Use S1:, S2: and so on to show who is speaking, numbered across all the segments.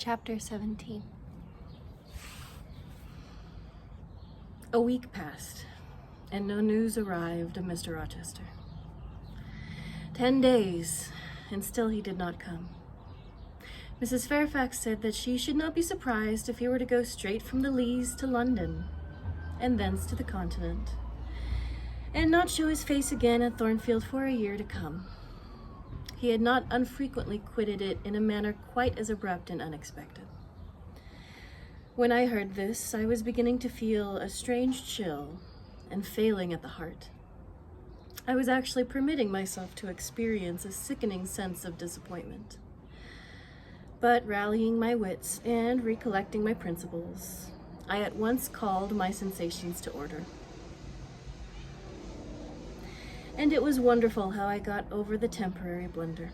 S1: Chapter 17.
S2: A week passed, and no news arrived of Mr. Rochester. 10 days, and still he did not come. Mrs. Fairfax said that she should not be surprised if he were to go straight from the Leas to London, and thence to the Continent, and not show his face again at Thornfield for a year to come. He had not unfrequently quitted it in a manner quite as abrupt and unexpected. When I heard this, I was beginning to feel a strange chill and failing at the heart. I was actually permitting myself to experience a sickening sense of disappointment. But rallying my wits and recollecting my principles, I at once called my sensations to order. And it was wonderful how I got over the temporary blunder.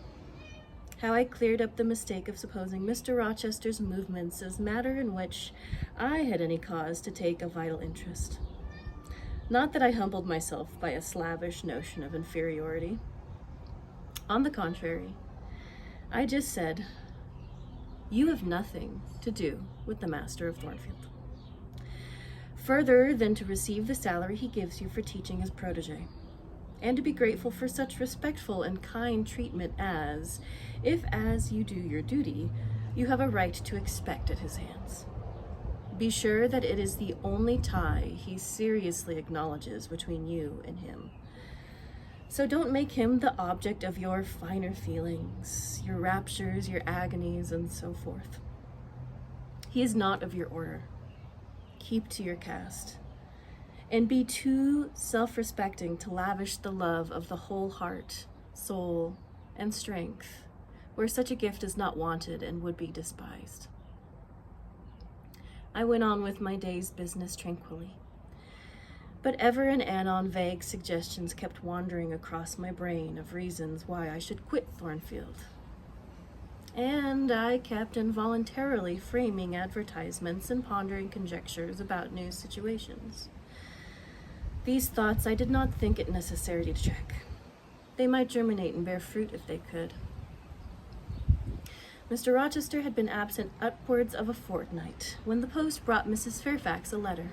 S2: How I cleared up the mistake of supposing Mr. Rochester's movements as matter in which I had any cause to take a vital interest. Not that I humbled myself by a slavish notion of inferiority. On the contrary, I just said, "You have nothing to do with the master of Thornfield, further than to receive the salary he gives you for teaching his protege, and to be grateful for such respectful and kind treatment as, if as you do your duty, you have a right to expect at his hands. Be sure that it is the only tie he seriously acknowledges between you and him. So don't make him the object of your finer feelings, your raptures, your agonies, and so forth. He is not of your order. Keep to your caste, and be too self-respecting to lavish the love of the whole heart, soul, and strength, where such a gift is not wanted and would be despised." I went on with my day's business tranquilly, but ever and anon vague suggestions kept wandering across my brain of reasons why I should quit Thornfield. And I kept involuntarily framing advertisements and pondering conjectures about new situations. These thoughts I did not think it necessary to check. They might germinate and bear fruit if they could. Mr. Rochester had been absent upwards of a fortnight when the post brought Mrs. Fairfax a letter.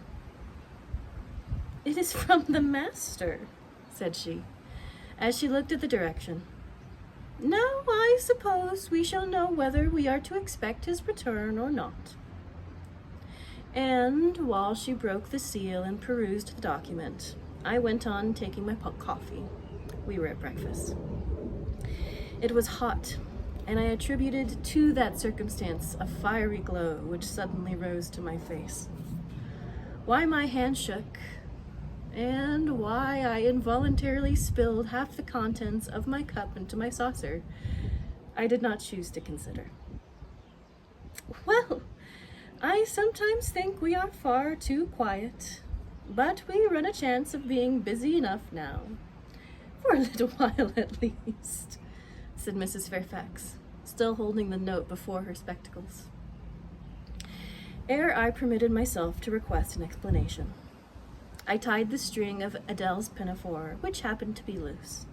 S2: "It is from the master," said she, as she looked at the direction. "Now I suppose we shall know whether we are to expect his return or not." And while she broke the seal and perused the document, I went on taking my coffee. We were at breakfast. It was hot, and I attributed to that circumstance a fiery glow which suddenly rose to my face. Why my hand shook, and why I involuntarily spilled half the contents of my cup into my saucer, I did not choose to consider. "Well, I sometimes think we are far too quiet, but we run a chance of being busy enough now, for a little while at least," said Mrs. Fairfax, still holding the note before her spectacles. Ere I permitted myself to request an explanation, I tied the string of Adele's pinafore, which happened to be loose.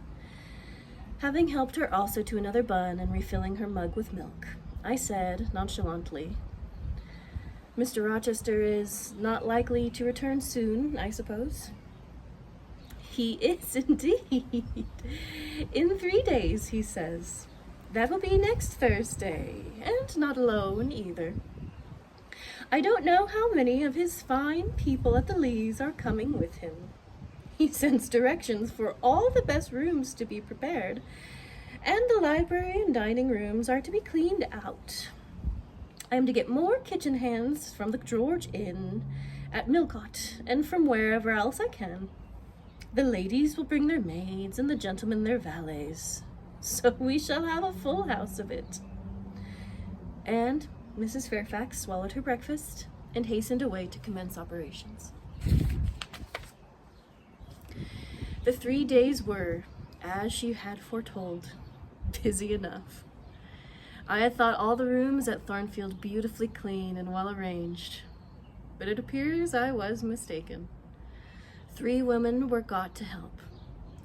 S2: Having helped her also to another bun and refilling her mug with milk, I said nonchalantly, "Mr. Rochester is not likely to return soon, I suppose?" "He is indeed. In 3 days, he says. That will be next Thursday, and not alone either. I don't know how many of his fine people at the Leas are coming with him. He sends directions for all the best rooms to be prepared, and the library and dining rooms are to be cleaned out. I am to get more kitchen hands from the George Inn at Millcote, and from wherever else I can. The ladies will bring their maids, and the gentlemen their valets. So we shall have a full house of it." And Mrs. Fairfax swallowed her breakfast and hastened away to commence operations. The 3 days were, as she had foretold, busy enough. I had thought all the rooms at Thornfield beautifully clean and well arranged, but it appears I was mistaken. 3 women were got to help,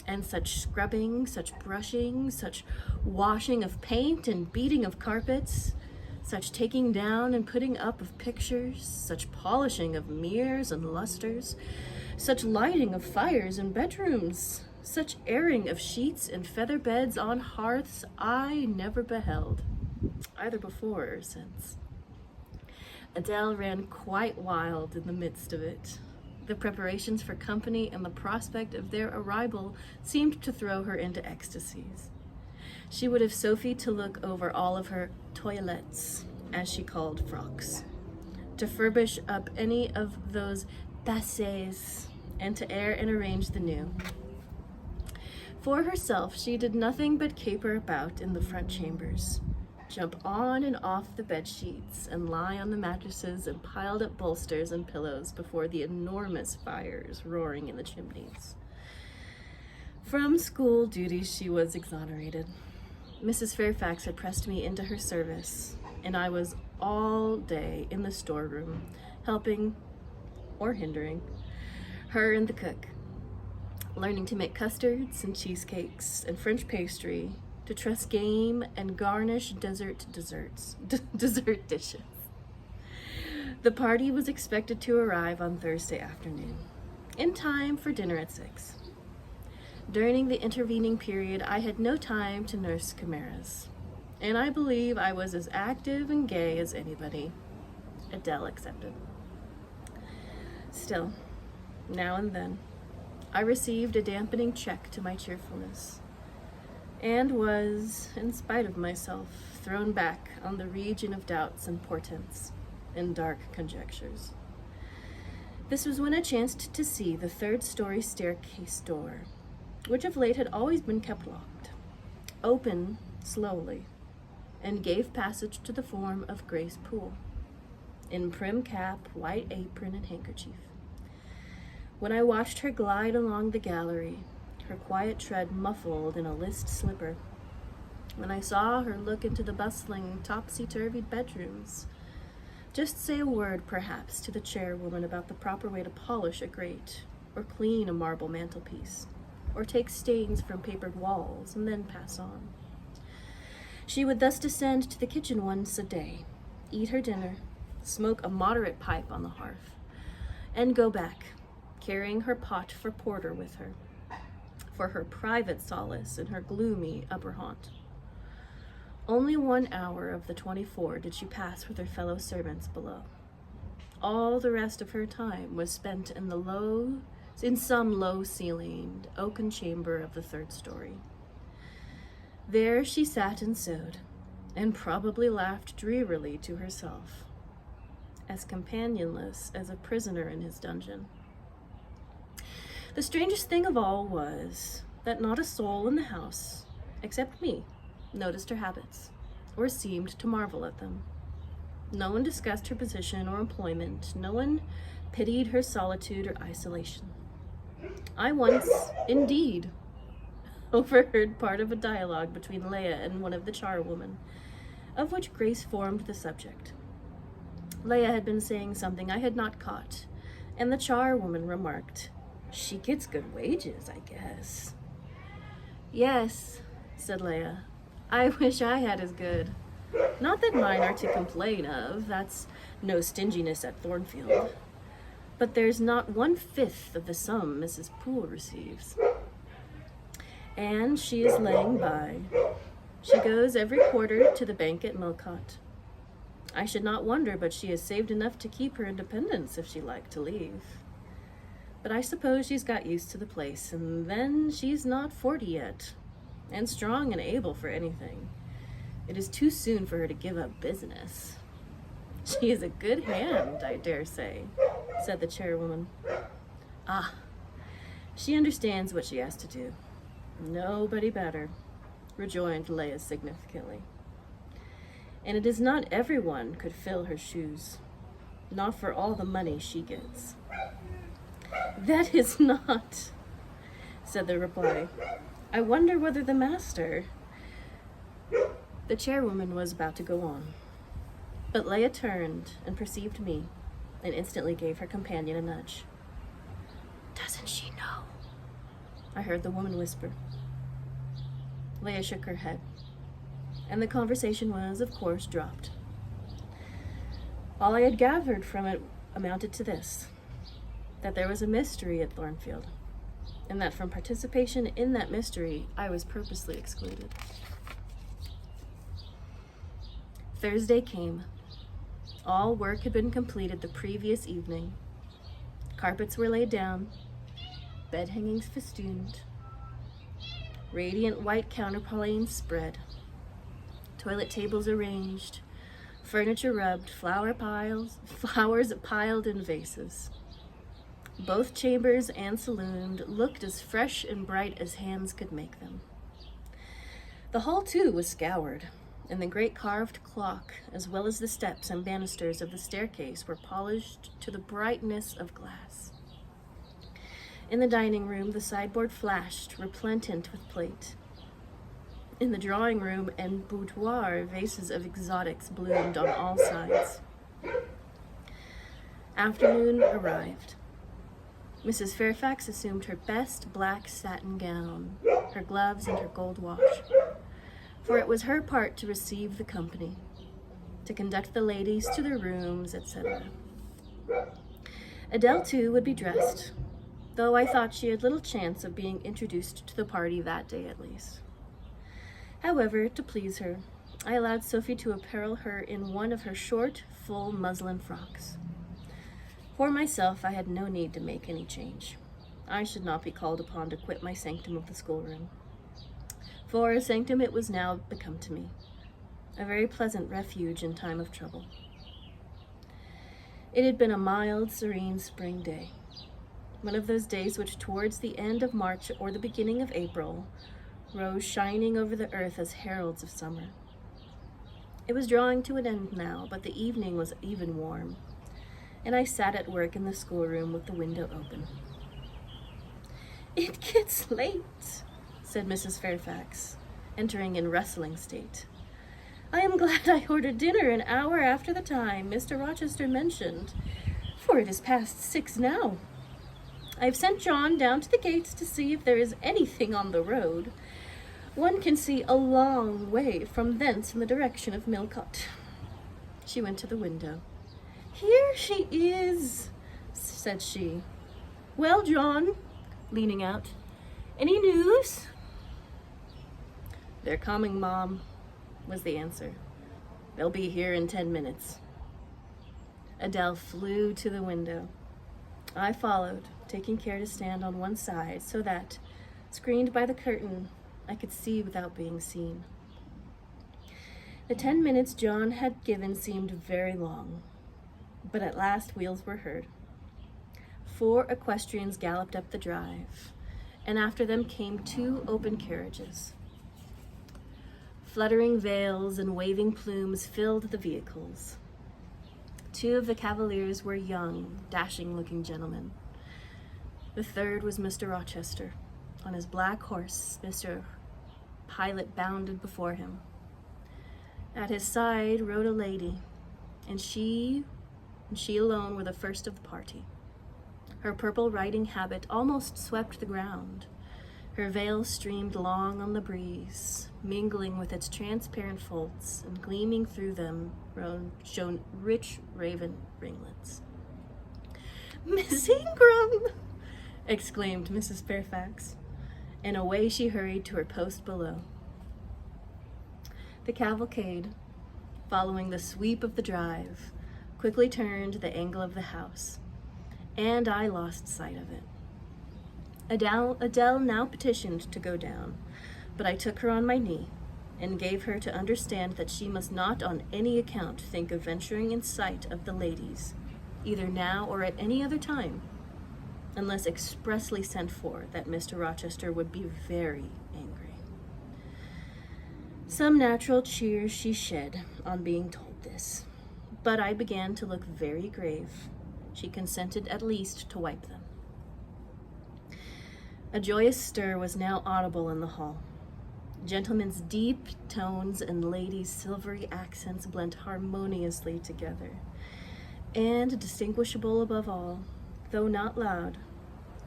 S2: and such scrubbing, such brushing, such washing of paint and beating of carpets, Such taking down and putting up of pictures, such polishing of mirrors and lusters, such lighting of fires in bedrooms, such airing of sheets and feather beds on hearths I never beheld, either before or since. Adele ran quite wild in the midst of it. The preparations for company and the prospect of their arrival seemed to throw her into ecstasies. She would have Sophie to look over all of her toilettes, as she called frocks, to furbish up any of those passés, and to air and arrange the new. For herself, she did nothing but caper about in the front chambers, jump on and off the bed sheets, and lie on the mattresses and piled up bolsters and pillows before the enormous fires roaring in the chimneys. From school duties she was exonerated. Mrs. Fairfax had pressed me into her service, and I was all day in the storeroom, helping or hindering her and the cook, learning to make custards and cheesecakes and French pastry, to truss game and garnish dessert dishes. The party was expected to arrive on Thursday afternoon, in time for dinner at 6. During the intervening period, I had no time to nurse chimeras, and I believe I was as active and gay as anybody, Adele excepted. Still, now and then, I received a dampening check to my cheerfulness, and was, in spite of myself, thrown back on the region of doubts and portents and dark conjectures. This was when I chanced to see the third-story staircase door, which of late had always been kept locked, open slowly, and gave passage to the form of Grace Poole, in prim cap, white apron, and handkerchief. When I watched her glide along the gallery, her quiet tread muffled in a list slipper, when I saw her look into the bustling, topsy-turvy bedrooms, just say a word, perhaps, to the chairwoman about the proper way to polish a grate, or clean a marble mantelpiece, or take stains from papered walls, and then pass on. She would thus descend to the kitchen once a day, eat her dinner, smoke a moderate pipe on the hearth, and go back, carrying her pot for porter with her, for her private solace in her gloomy upper haunt. Only 1 hour of the 24 did she pass with her fellow servants below. All the rest of her time was spent in some low-ceilinged oaken chamber of the third story. There she sat and sewed, and probably laughed drearily to herself, as companionless as a prisoner in his dungeon. The strangest thing of all was that not a soul in the house, except me, noticed her habits, or seemed to marvel at them. No one discussed her position or employment. No one pitied her solitude or isolation. I once, indeed, overheard part of a dialogue between Leah and one of the charwomen, of which Grace formed the subject. Leah had been saying something I had not caught, and the charwoman remarked, "She gets good wages, I guess." "Yes," said Leah. "I wish I had as good. Not that mine are to complain of, that's no stinginess at Thornfield. But there's not 1/5 of the sum Mrs. Poole receives. And she is laying by. She goes every quarter to the bank at Millcote. I should not wonder but she has saved enough to keep her independence if she liked to leave. But I suppose she's got used to the place, and then she's not 40 yet, and strong and able for anything. It is too soon for her to give up business." "She is a good hand, I dare say," said the chairwoman. "Ah, she understands what she has to do. Nobody better," rejoined Leah significantly. "And it is not everyone could fill her shoes, not for all the money she gets." "That is not," said the reply. "I wonder whether the master—" The chairwoman was about to go on, but Leah turned and perceived me, and instantly gave her companion a nudge. "Doesn't she know?" I heard the woman whisper. Leah shook her head, and the conversation was, of course, dropped. All I had gathered from it amounted to this: that there was a mystery at Thornfield, and that from participation in that mystery, I was purposely excluded. Thursday came. All work had been completed the previous evening. Carpets were laid down, bed hangings festooned, radiant white counterpanes spread, toilet tables arranged, furniture rubbed, flowers piled in vases. Both chambers and saloon looked as fresh and bright as hands could make them. The hall, too, was scoured, and the great carved clock, as well as the steps and banisters of the staircase, were polished to the brightness of glass. In the dining room, the sideboard flashed, resplendent with plate. In the drawing room and boudoir, vases of exotics bloomed on all sides. Afternoon arrived. Mrs. Fairfax assumed her best black satin gown, her gloves, and her gold watch, for it was her part to receive the company, to conduct the ladies to their rooms, etc. Adele, too, would be dressed, though I thought she had little chance of being introduced to the party that day at least. However, to please her, I allowed Sophie to apparel her in one of her short, full muslin frocks. For myself, I had no need to make any change. I should not be called upon to quit my sanctum of the schoolroom. For a sanctum it was now become to me, a very pleasant refuge in time of trouble. It had been a mild, serene spring day, one of those days which towards the end of March or the beginning of April rose shining over the earth as heralds of summer. It was drawing to an end now, but the evening was even warm, and I sat at work in the schoolroom with the window open. "It gets late," said Mrs. Fairfax, entering in rustling state. "I am glad I ordered dinner an hour after the time Mr. Rochester mentioned, for it is past 6 now. I have sent John down to the gates to see if there is anything on the road. One can see a long way from thence in the direction of Millcote." She went to the window. "Here she is," said she. "Well, John," leaning out, "any news?" "They're coming, Mom," was the answer. "They'll be here in 10 minutes. Adele flew to the window. I followed, taking care to stand on one side so that, screened by the curtain, I could see without being seen. The 10 minutes John had given seemed very long, but at last wheels were heard. 4 equestrians galloped up the drive, and after them came 2 open carriages. Fluttering veils and waving plumes filled the vehicles. 2 of the cavaliers were young, dashing-looking gentlemen. The third was Mr. Rochester. On his black horse, Mr. Pilot bounded before him. At his side rode a lady, and she alone were the first of the party. Her purple riding habit almost swept the ground. Her veil streamed long on the breeze, mingling with its transparent folds, and gleaming through them shone rich raven ringlets. "Miss Ingram!" exclaimed Mrs. Fairfax, and away she hurried to her post below. The cavalcade, following the sweep of the drive, quickly turned the angle of the house, and I lost sight of it. Adele now petitioned to go down, but I took her on my knee and gave her to understand that she must not on any account think of venturing in sight of the ladies, either now or at any other time, unless expressly sent for, that Mr. Rochester would be very angry. Some natural tears she shed on being told this, but I began to look very grave. She consented at least to wipe them. A joyous stir was now audible in the hall. Gentlemen's deep tones and ladies' silvery accents blent harmoniously together, and distinguishable above all, though not loud,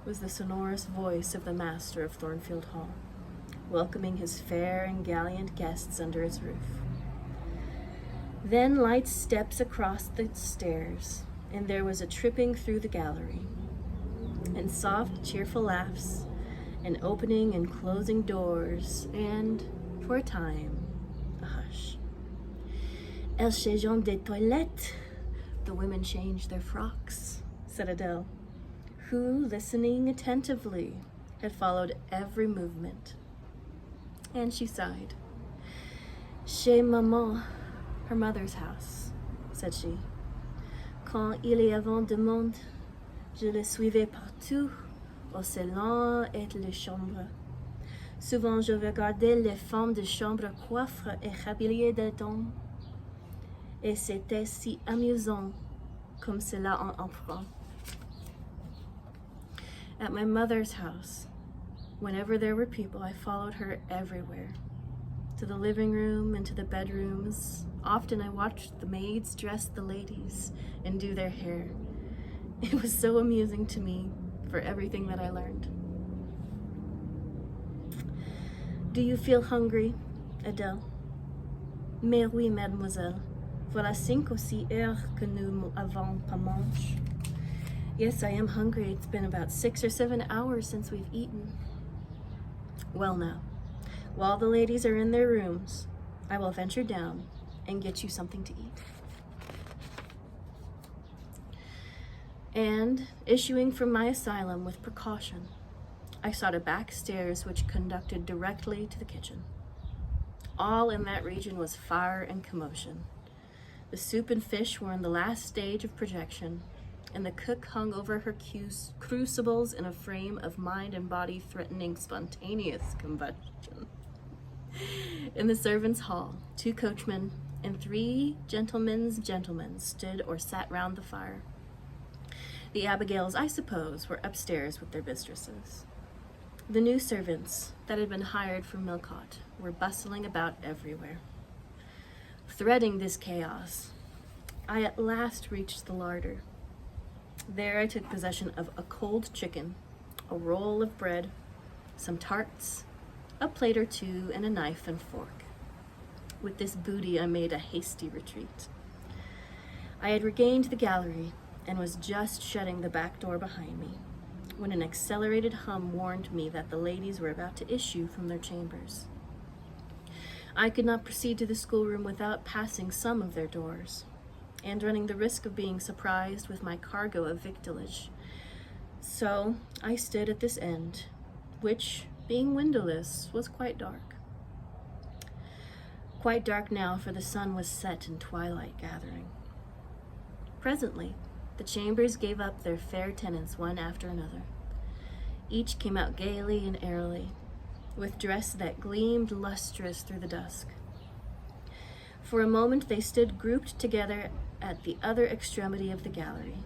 S2: was the sonorous voice of the master of Thornfield Hall, welcoming his fair and gallant guests under his roof. Then light steps across the stairs, and there was a tripping through the gallery, and soft, cheerful laughs, and opening and closing doors, and, for a time, a hush. Elles changent des toilettes. The women changed their frocks, said Adele, who, listening attentively, had followed every movement. And she sighed. Chez maman, her mother's house, said she. Quand il y avait du monde, je le suivais partout, au salon et les chambres. Souvent, je regardais les femmes de chambre coiffées et habillées de dames. Et c'était si amusant comme cela en enfant. At my mother's house, whenever there were people, I followed her everywhere. To the living room and to the bedrooms. Often I watched the maids dress the ladies and do their hair. It was so amusing to me for everything that I learned. Do you feel hungry, Adele? Mais oui, mademoiselle. Voilà 5 ou 6 heures que nous avons pas mangé. Yes, I am hungry. It's been about 6 or 7 hours since we've eaten. Well now, while the ladies are in their rooms, I will venture down and get you something to eat. And, issuing from my asylum with precaution, I sought a back stairs which conducted directly to the kitchen. All in that region was fire and commotion. The soup and fish were in the last stage of projection, and the cook hung over her crucibles in a frame of mind and body threatening spontaneous combustion. In the servants' hall, 2 coachmen and 3 gentlemen stood or sat round the fire. The Abigails, I suppose, were upstairs with their mistresses. The new servants that had been hired from Millcote were bustling about everywhere. Threading this chaos, I at last reached the larder. There I took possession of a cold chicken, a roll of bread, some tarts, a plate or 2, and a knife and fork. With this booty I made a hasty retreat. I had regained the gallery and was just shutting the back door behind me when an accelerated hum warned me that the ladies were about to issue from their chambers. I could not proceed to the schoolroom without passing some of their doors, and running the risk of being surprised with my cargo of victuallage. So I stood at this end, which, being windowless, was quite dark. Quite dark now, for the sun was set and twilight gathering. Presently, the chambers gave up their fair tenants one after another. Each came out gaily and airily, with dress that gleamed lustrous through the dusk. For a moment they stood grouped together at the other extremity of the gallery,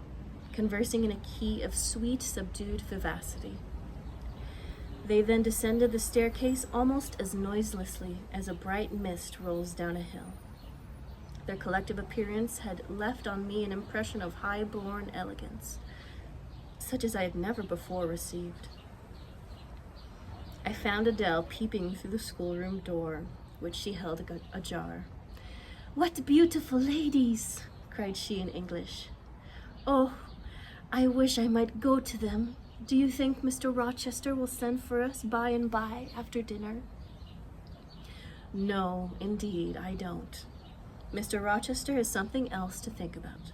S2: conversing in a key of sweet, subdued vivacity. They then descended the staircase almost as noiselessly as a bright mist rolls down a hill. Their collective appearance had left on me an impression of high-born elegance, such as I had never before received. I found Adele peeping through the schoolroom door, which she held ajar. "What beautiful ladies!" cried she in English. "Oh, I wish I might go to them. Do you think Mr. Rochester will send for us by and by after dinner?" "No, indeed, I don't. Mr. Rochester has something else to think about.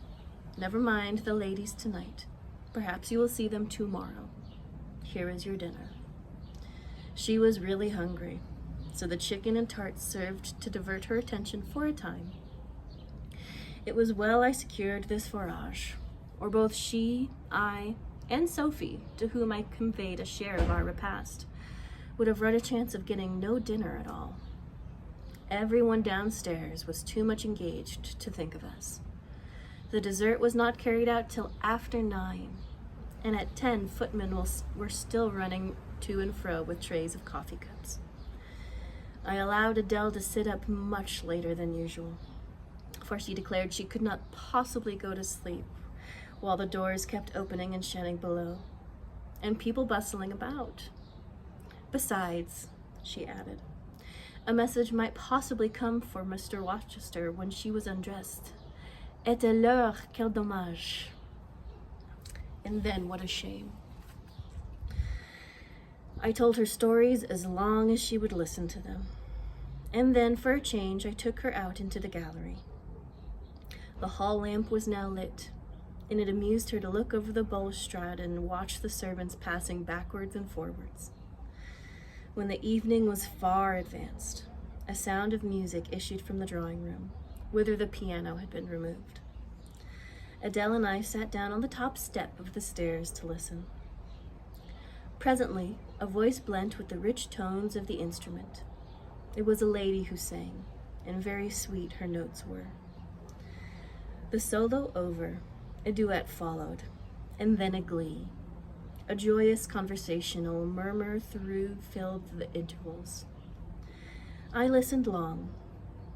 S2: Never mind the ladies tonight. Perhaps you will see them tomorrow. Here is your dinner." She was really hungry, so the chicken and tarts served to divert her attention for a time. It was well I secured this forage, or both she, I, and Sophie, to whom I conveyed a share of our repast, would have run a chance of getting no dinner at all. Everyone downstairs was too much engaged to think of us. The dessert was not carried out till after 9, and at 10 footmen were still running to and fro with trays of coffee cups. I allowed Adele to sit up much later than usual, for she declared she could not possibly go to sleep while the doors kept opening and shutting below, and people bustling about. Besides, she added, A message might possibly come for Mr. Rochester when she was undressed. Et alors, quel dommage. And then what a shame. I told her stories as long as she would listen to them. And then, for a change, I took her out into the gallery. The hall lamp was now lit, and it amused her to look over the balustrade and watch the servants passing backwards and forwards. When the evening was far advanced, a sound of music issued from the drawing room, whither the piano had been removed. Adele and I sat down on the top step of the stairs to listen. Presently, a voice blent with the rich tones of the instrument. It was a lady who sang, and very sweet her notes were. The solo over, a duet followed, and then a glee. A joyous conversational murmur filled the intervals. I listened long.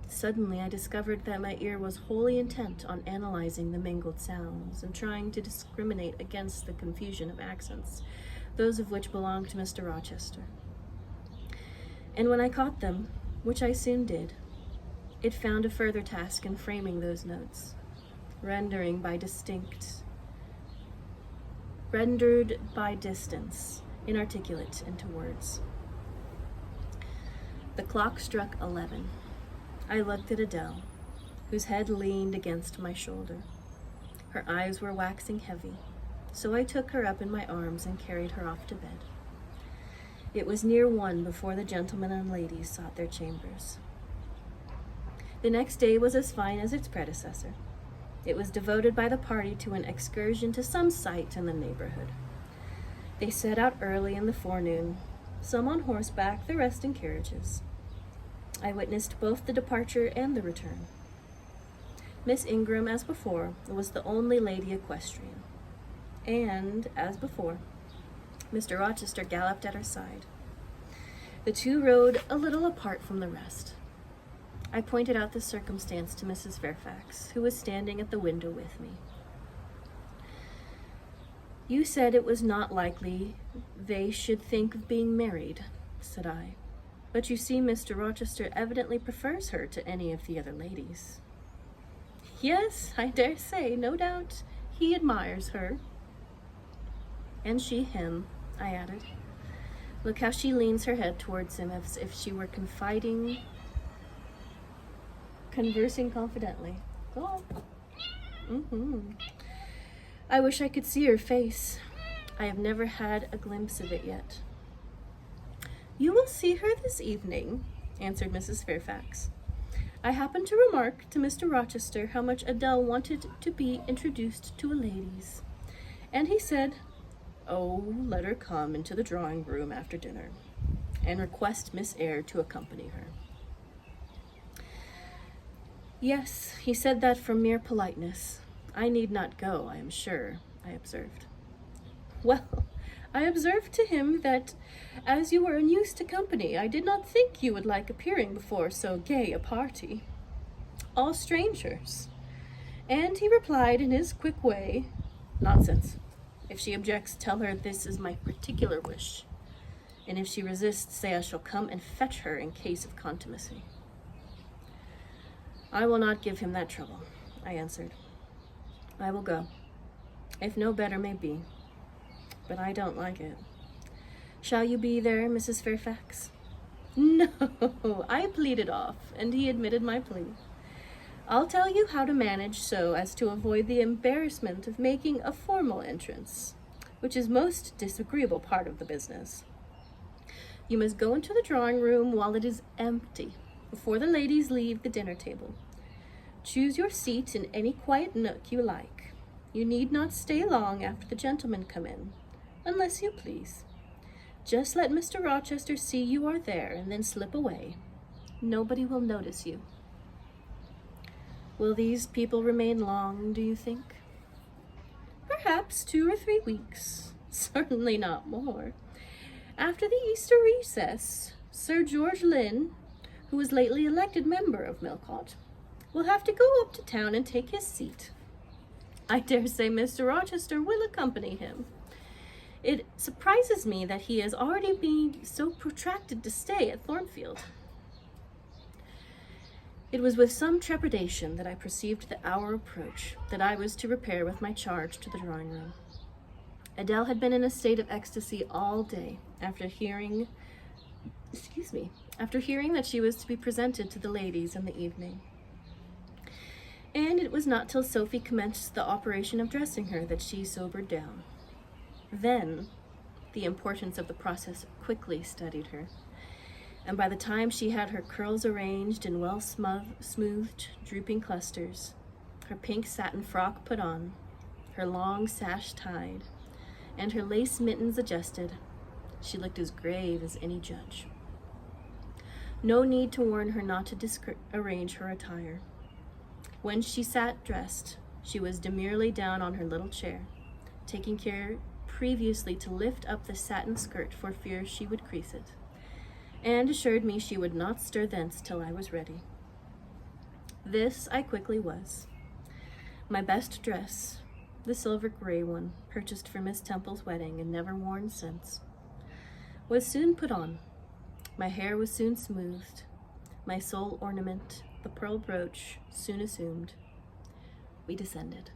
S2: Suddenly I discovered that my ear was wholly intent on analyzing the mingled sounds and trying to discriminate against the confusion of accents, those of which belonged to Mr. Rochester. And when I caught them, which I soon did, it found a further task in framing those notes, rendered by distance, inarticulate into words. The clock struck 11. I looked at Adele, whose head leaned against my shoulder. Her eyes were waxing heavy, so I took her up in my arms and carried her off to bed. It was near 1 before the gentlemen and ladies sought their chambers. The next day was as fine as its predecessor. It was devoted by the party to an excursion to some site in the neighborhood. They set out early in the forenoon, some on horseback, the rest in carriages. I witnessed both the departure and the return. Miss Ingram, as before, was the only lady equestrian, and, as before, Mr. Rochester galloped at her side. The two rode a little apart from the rest. I pointed out this circumstance to Mrs. Fairfax, who was standing at the window with me. You said it was not likely they should think of being married, said I. But you see Mr. Rochester evidently prefers her to any of the other ladies. Yes, I dare say, no doubt. He admires her. And she him, I added. Look how she leans her head towards him as if she were conversing confidently. Oh. I wish I could see her face. I have never had a glimpse of it yet. You will see her this evening, answered Mrs. Fairfax. I happened to remark to Mr. Rochester how much Adele wanted to be introduced to a ladies, and he said, "Oh, let her come into the drawing-room after dinner, and request Miss Eyre to accompany her." Yes, he said that from mere politeness. I need not go, I am sure, I observed. Well, I observed to him that, as you were unused to company, I did not think you would like appearing before so gay a party. All strangers. And he replied in his quick way, "Nonsense. If she objects, tell her this is my particular wish. And if she resists, say I shall come and fetch her in case of contumacy." I will not give him that trouble, I answered. I will go, if no better may be, but I don't like it. Shall you be there, Mrs. Fairfax? No, I pleaded off, and he admitted my plea. I'll tell you how to manage so as to avoid the embarrassment of making a formal entrance, which is most disagreeable part of the business. You must go into the drawing-room while it is empty, before the ladies leave the dinner table. Choose your seat in any quiet nook you like. You need not stay long after the gentlemen come in, unless you please. Just let Mr. Rochester see you are there, and then slip away. Nobody will notice you. Will these people remain long, do you think? Perhaps 2 or 3 weeks. Certainly not more. After the Easter recess, Sir George Lynn, who was lately elected member of Millcote, will have to go up to town and take his seat. I dare say Mr. Rochester will accompany him. It surprises me that he has already been so protracted to stay at Thornfield. It was with some trepidation that I perceived the hour approach that I was to repair with my charge to the drawing room. Adele had been in a state of ecstasy all day after hearing that she was to be presented to the ladies in the evening. And it was not till Sophie commenced the operation of dressing her that she sobered down. Then, the importance of the process quickly steadied her, and by the time she had her curls arranged in well smoothed, drooping clusters, her pink satin frock put on, her long sash tied, and her lace mittens adjusted, she looked as grave as any judge. No need to warn her not to arrange her attire. When she sat dressed, she was demurely down on her little chair, taking care previously to lift up the satin skirt for fear she would crease it, and assured me she would not stir thence till I was ready. This I quickly was. My best dress, the silver gray one, purchased for Miss Temple's wedding and never worn since, was soon put on. My hair was soon smoothed, my sole ornament, the pearl brooch, soon assumed. We descended.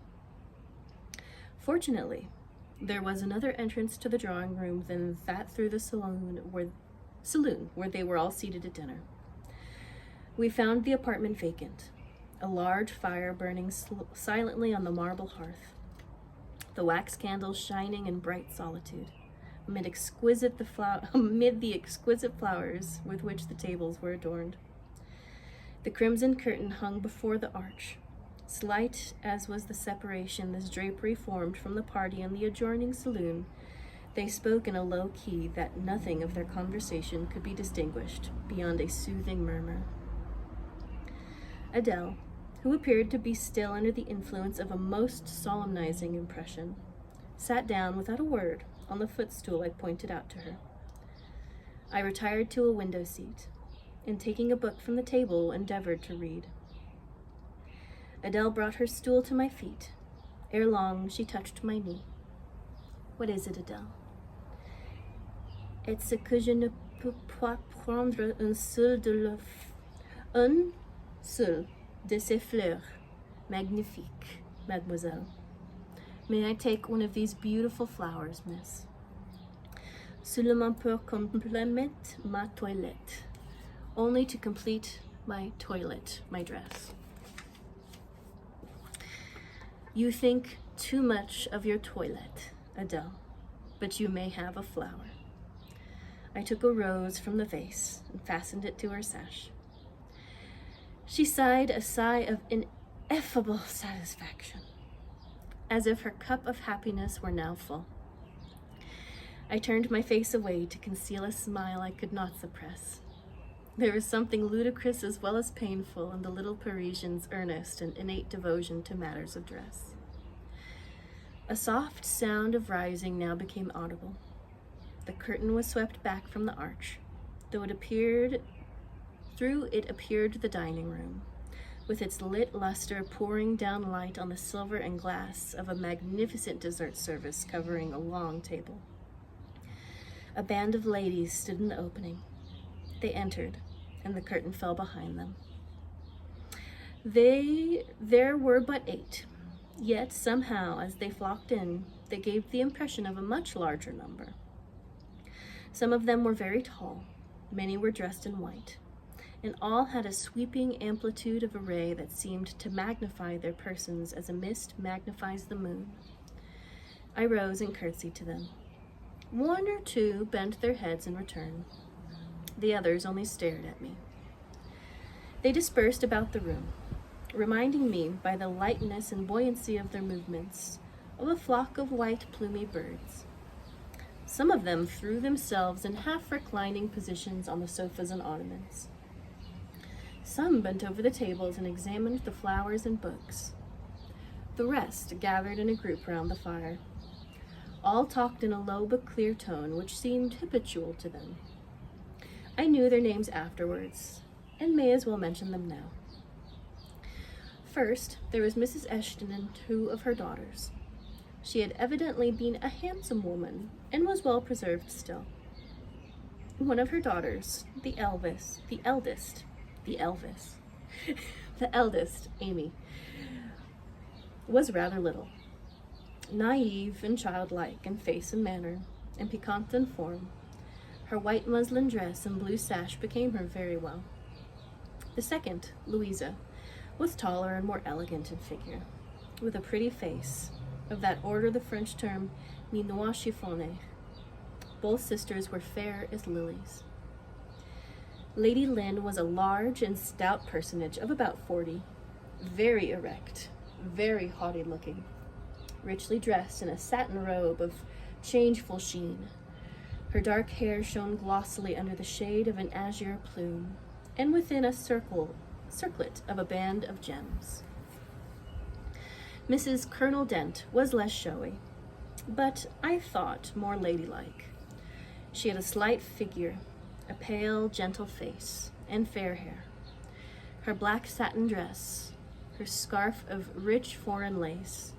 S2: Fortunately, there was another entrance to the drawing room than that through the saloon where they were all seated at dinner. We found the apartment vacant, a large fire burning silently on the marble hearth, the wax candles shining in bright solitude, amid the exquisite flowers with which the tables were adorned. The crimson curtain hung before the arch. Slight as was the separation this drapery formed from the party in the adjoining saloon, they spoke in a low key that nothing of their conversation could be distinguished beyond a soothing murmur. Adele, who appeared to be still under the influence of a most solemnizing impression, sat down without a word on the footstool I pointed out to her. I retired to a window seat, and taking a book from the table, endeavored to read. Adele brought her stool to my feet. Ere long, she touched my knee. What is it, Adele? Est-ce que je ne peux pas prendre un seul de ces fleurs magnifiques, mademoiselle? May I take one of these beautiful flowers, miss? Seulement pour complément ma toilette. Only to complete my toilet, my dress. You think too much of your toilet, Adele, but you may have a flower. I took a rose from the vase and fastened it to her sash. She sighed a sigh of ineffable satisfaction, as if her cup of happiness were now full. I turned my face away to conceal a smile I could not suppress. There was something ludicrous as well as painful in the little Parisian's earnest and innate devotion to matters of dress. A soft sound of rising now became audible. The curtain was swept back from the arch, through it appeared the dining room, with its lit luster pouring down light on the silver and glass of a magnificent dessert service covering a long table. A band of ladies stood in the opening. They entered, and the curtain fell behind them. There were but 8, yet somehow, as they flocked in, they gave the impression of a much larger number. Some of them were very tall, many were dressed in white, and all had a sweeping amplitude of array that seemed to magnify their persons as a mist magnifies the moon. I rose and curtsied to them. 1 or 2 bent their heads in return. The others only stared at me. They dispersed about the room, reminding me by the lightness and buoyancy of their movements of a flock of white plumy birds. Some of them threw themselves in half-reclining positions on the sofas and ottomans. Some bent over the tables and examined the flowers and books. The rest gathered in a group round the fire. All talked in a low but clear tone which seemed habitual to them. I knew their names afterwards, and may as well mention them now. First, there was Mrs. Eshton and 2 of her daughters. She had evidently been a handsome woman, and was well preserved still. One of her daughters, the Elvis, The eldest, Amy, was rather little, naive and childlike in face and manner, and piquant in form. Her white muslin dress and blue sash became her very well. The second, Louisa, was taller and more elegant in figure, with a pretty face, of that order the French term minois chiffonné. Both sisters were fair as lilies. Lady Lynn was a large and stout personage of about 40, very erect, very haughty-looking, richly dressed in a satin robe of changeful sheen. Her dark hair shone glossily under the shade of an azure plume, and within a circlet of a band of gems. Mrs. Colonel Dent was less showy, but I thought more ladylike. She had a slight figure, a pale, gentle face, and fair hair. Her black satin dress, her scarf of rich foreign lace,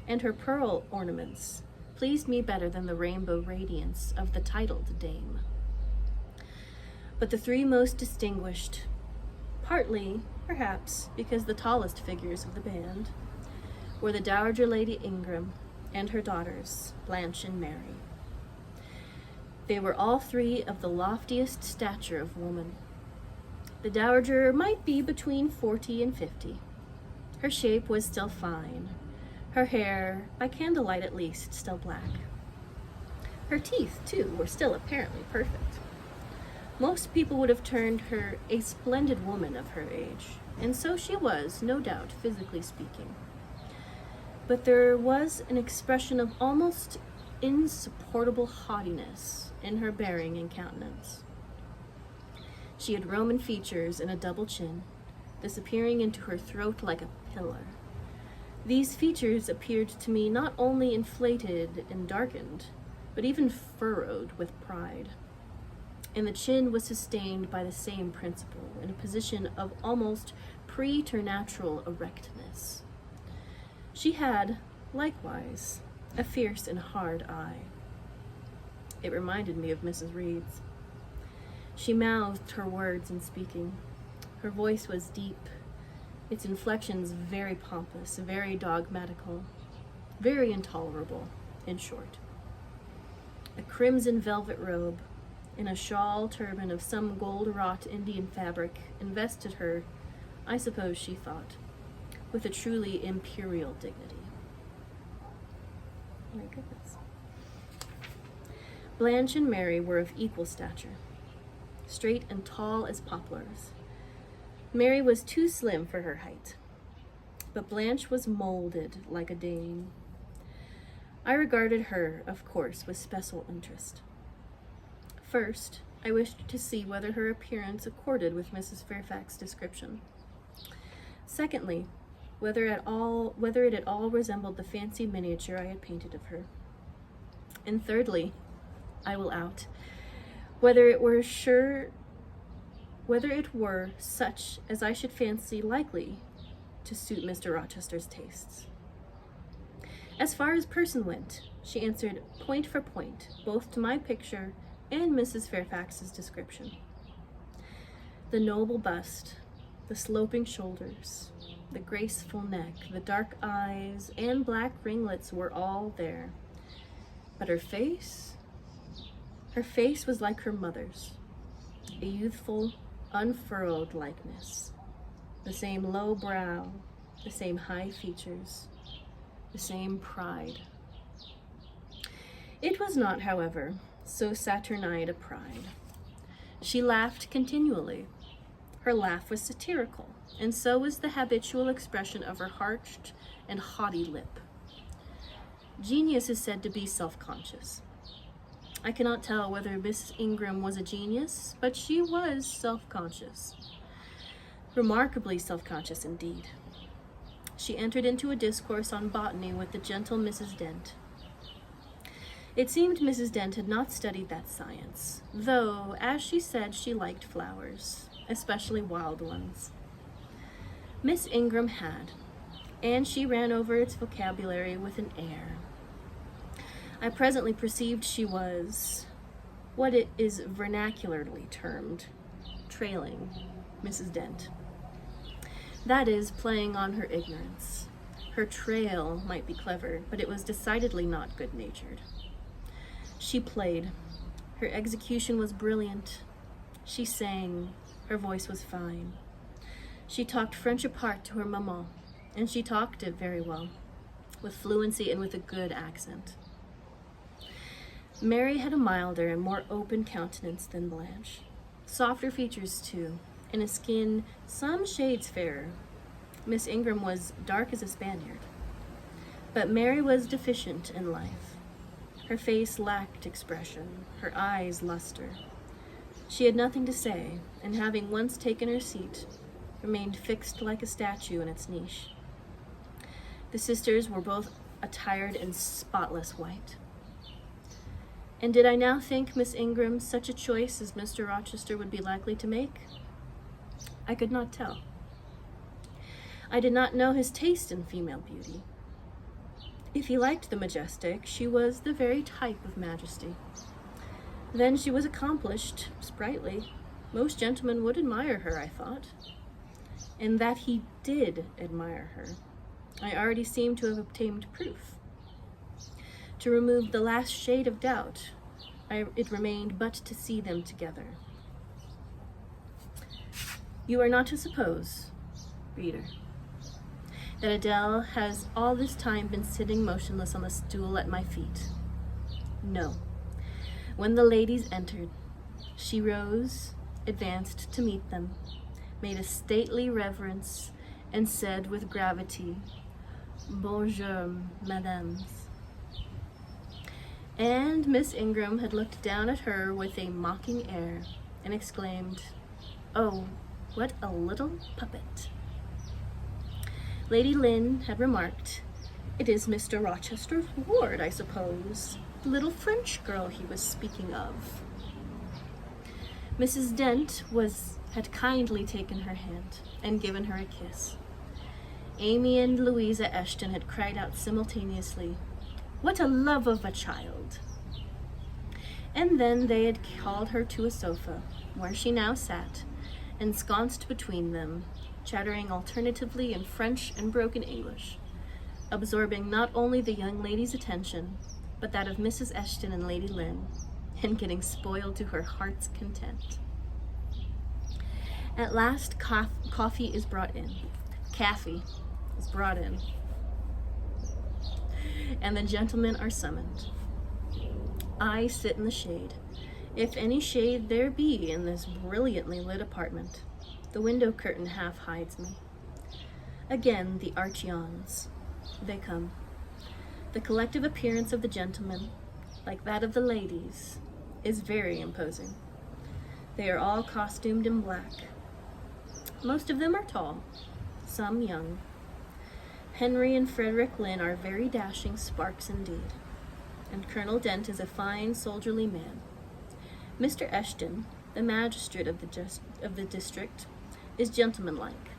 S2: and her pearl ornaments pleased me better than the rainbow radiance of the titled dame. But the three most distinguished, partly, perhaps, because the tallest figures of the band, were the Dowager Lady Ingram and her daughters, Blanche and Mary. They were all three of the loftiest stature of woman. The Dowager might be between 40 and 50. Her shape was still fine, her hair, by candlelight at least, still black. Her teeth, too, were still apparently perfect. Most people would have termed her a splendid woman of her age, and so she was, no doubt, physically speaking. But there was an expression of almost insupportable haughtiness in her bearing and countenance. She had Roman features and a double chin, disappearing into her throat like a pillar. These features appeared to me not only inflated and darkened, but even furrowed with pride. And the chin was sustained by the same principle, in a position of almost preternatural erectness. She had, likewise, a fierce and hard eye. It reminded me of Mrs. Reed's. She mouthed her words in speaking. Her voice was deep, its inflections very pompous, very dogmatical, very intolerable, in short. A crimson velvet robe, and a shawl turban of some gold-wrought Indian fabric invested her, I suppose she thought, with a truly imperial dignity. My goodness. Blanche and Mary were of equal stature, straight and tall as poplars. Mary was too slim for her height, but Blanche was molded like a dame. I regarded her, of course, with special interest. First, I wished to see whether her appearance accorded with Mrs. Fairfax's description. Secondly, whether it at all resembled the fancy miniature I had painted of her. And thirdly, I will out, whether it were such as I should fancy likely to suit Mr. Rochester's tastes. As far as person went, she answered point for point, both to my picture and Mrs. Fairfax's description. The noble bust, the sloping shoulders, the graceful neck, the dark eyes, and black ringlets were all there. But her face was like her mother's, a youthful, unfurrowed likeness. The same low brow, the same high features, the same pride. It was not, however, so saturnine a pride. She laughed continually. Her laugh was satirical, and so was the habitual expression of her arched and haughty lip. Genius is said to be self-conscious. I cannot tell whether Miss Ingram was a genius, but she was self-conscious. Remarkably self-conscious indeed. She entered into a discourse on botany with the gentle Mrs. Dent. It seemed Mrs. Dent had not studied that science, though, as she said, she liked flowers, especially wild ones. Miss Ingram had, and she ran over its vocabulary with an air. I presently perceived she was what it is vernacularly termed trailing Mrs. Dent. That is, playing on her ignorance. Her trail might be clever, but it was decidedly not good-natured. She played. Her execution was brilliant. She sang. Her voice was fine. She talked French apart to her maman, and she talked it very well, with fluency and with a good accent. Mary had a milder and more open countenance than Blanche. Softer features, too, and a skin some shades fairer. Miss Ingram was dark as a Spaniard. But Mary was deficient in life. Her face lacked expression, her eyes luster. She had nothing to say, and having once taken her seat, remained fixed like a statue in its niche. The sisters were both attired in spotless white. And did I now think Miss Ingram such a choice as Mr. Rochester would be likely to make? I could not tell. I did not know his taste in female beauty. If he liked the majestic, she was the very type of majesty. Then she was accomplished, sprightly. Most gentlemen would admire her, I thought. And that he did admire her, I already seemed to have obtained proof. To remove the last shade of doubt, it remained but to see them together. You are not to suppose, reader, that Adele has all this time been sitting motionless on the stool at my feet. No. When the ladies entered, she rose, advanced to meet them, made a stately reverence, and said with gravity, "Bonjour, madames." And Miss Ingram had looked down at her with a mocking air and exclaimed, "Oh, what a little puppet." Lady Lynn had remarked, "It is Mr. Rochester's ward, I suppose, the little French girl he was speaking of." Mrs. Dent had kindly taken her hand and given her a kiss. Amy and Louisa Eshton had cried out simultaneously, "What a love of a child!" And then they had called her to a sofa, where she now sat, ensconced between them, chattering alternatively in French and broken English, absorbing not only the young lady's attention, but that of Mrs. Eshton and Lady Lynn, and getting spoiled to her heart's content. At last, coffee is brought in. Caffy is brought in. And the gentlemen are summoned. I sit in the shade, if any shade there be in this brilliantly lit apartment. The window curtain half hides me. Again the arch yawns. They come. The collective appearance of the gentlemen, like that of the ladies, is very imposing. They are all costumed in black. Most of them are tall, some young. Henry and Frederick Lynn are very dashing sparks indeed, and Colonel Dent is a fine soldierly man. Mr. Eshton, the magistrate of the district, is gentlemanlike.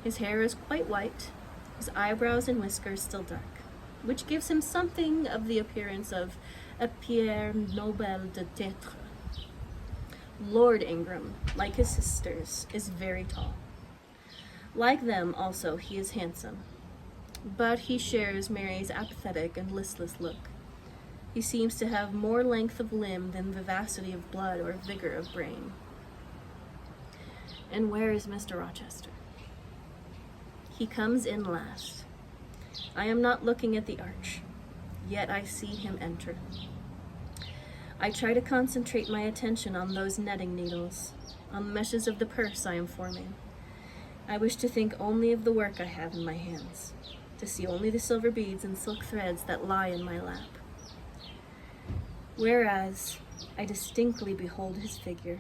S2: His hair is quite white, his eyebrows and whiskers still dark, which gives him something of the appearance of a Pierre Nobel de Théâtre. Lord Ingram, like his sisters, is very tall. Like them also, he is handsome, but he shares Mary's apathetic and listless look. He seems to have more length of limb than vivacity of blood or vigor of brain. And where is Mr. Rochester? He comes in last. I am not looking at the arch, yet I see him enter. I try to concentrate my attention on those netting needles, on the meshes of the purse I am forming. I wish to think only of the work I have in my hands, to see only the silver beads and silk threads that lie in my lap. Whereas I distinctly behold his figure,